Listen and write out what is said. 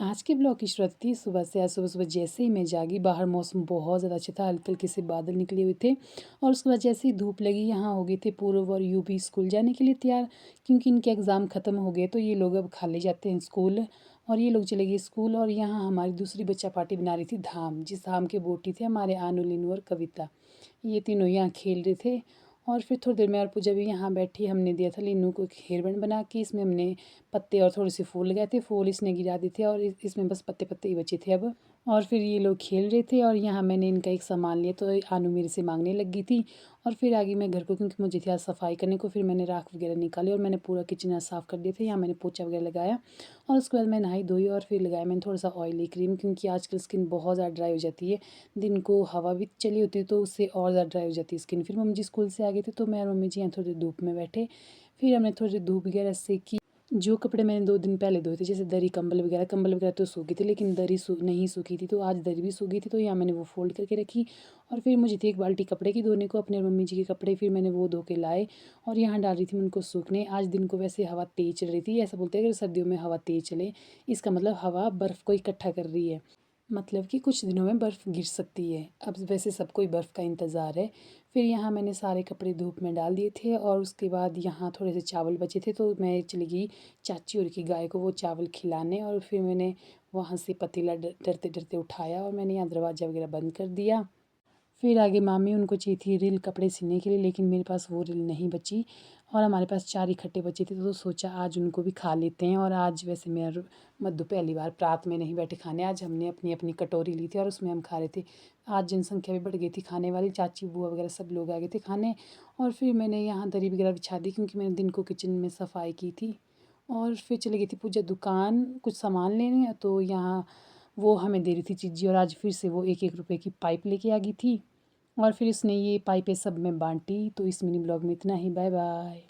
आज के ब्लॉग की शुरुआत थी सुबह से। आज सुबह-सुबह जैसे ही मैं जागी, बाहर मौसम बहुत ज़्यादा अच्छा था, हल्के-हल्के से बादल निकले हुए थे और उसके बाद जैसे ही धूप लगी, यहाँ हो गए थे पूर्व और यूपी स्कूल जाने के लिए तैयार, क्योंकि इनके एग्ज़ाम ख़त्म हो गए तो ये लोग अब खाली जाते हैं स्कूल और ये लोग चले गए स्कूल। और यहाँ हमारी दूसरी बच्चा पार्टी बना रही थी धाम, जिस धाम के बोटी थे हमारे आनू, लीनू और कविता। ये तीनों यहाँ खेल रहे थे और फिर थोड़ी देर में और पूजा भी यहाँ बैठी। हमने दिया था लीनू को एक हेयर बैंड बना के, इसमें हमने पत्ते और थोड़े से फूल लगाए थे, फूल इसने गिरा दिए थे और इसमें बस पत्ते पत्ते ही बचे थे अब। और फिर ये लोग खेल रहे थे और यहाँ मैंने इनका एक सामान लिया तो आनू मेरे से मांगने लग गई थी। और फिर आगे मैं घर को, क्योंकि मुझे थी आज सफाई करने को, फिर मैंने राख वगैरह निकाली और मैंने पूरा किचन आज साफ़ कर दिया था। यहाँ मैंने पोछा वगैरह लगाया और उसके बाद मैं नहाई धोई और फिर लगाया मैंने थोड़ा सा ऑयली क्रीम, क्योंकि आजकल स्किन बहुत ज़्यादा ड्राई हो जाती है। दिन को हवा भी चली होती है तो उससे और ज़्यादा ड्राई हो जाती है स्किन। फिर मम्मी जी स्कूल से आ गए थे तो मैं और मम्मी जी यहाँ थोड़ी देर धूप में बैठे। फिर हमने थोड़ी देर धूप वगैरह सेकी। जो कपड़े मैंने 2 दिन पहले धोए थे, जैसे दरी कंबल वगैरह तो सूखी थी, लेकिन दरी नहीं सूखी थी, तो आज दरी भी सूख गई थी, तो यहाँ मैंने वो फ़ोल्ड करके रखी। और फिर मुझे थी एक बाल्टी कपड़े की धोने को, अपने और मम्मी जी के कपड़े, फिर मैंने वो धो के लाए और यहाँ डाल रही थी मैं उनको सूखने। आज दिन को वैसे हवा तेज़ चल रही थी, ऐसा बोलते हैं अगर सर्दियों में हवा तेज़ चले, इसका मतलब हवा बर्फ़ को इकट्ठा कर रही है, मतलब कि कुछ दिनों में बर्फ़ गिर सकती है। अब वैसे सबको ही बर्फ़ का इंतज़ार है। फिर यहाँ मैंने सारे कपड़े धूप में डाल दिए थे और उसके बाद यहाँ थोड़े से चावल बचे थे तो मैं चली गई चाची और की गाय को वो चावल खिलाने। और फिर मैंने वहाँ से पतीला डरते-डरते उठाया और मैंने यहाँ दरवाज़ा वगैरह बंद कर दिया। फिर आगे मामी उनको चाहिए थी रील कपड़े सिलने के लिए, लेकिन मेरे पास वो रील नहीं बची और हमारे पास 4 इकट्ठे बचे थे, तो सोचा आज उनको भी खा लेते हैं। और आज वैसे मैं और मद्दू पहली बार प्रात में नहीं बैठे खाने, आज हमने अपनी-अपनी कटोरी ली थी और उसमें हम खा रहे थे। आज जनसंख्या भी बढ़ गई थी खाने वाली, चाची, बुआ वगैरह सब लोग आ गए थे खाने। और फिर मैंने यहाँ दरी वगैरह बिछा दी, क्योंकि मैंने दिन को किचन में सफाई की थी। और फिर चली गई थी पूजा दुकान कुछ सामान लेने, तो यहाँ वो हमें दे रही थी चीज़ी और आज फिर से वो 1-1 रुपए की पाइप लेके आ गई थी। और फिर इसने ये पाइपें सब में बाँटी। तो इस मिनी ब्लॉग में इतना ही। Bye bye.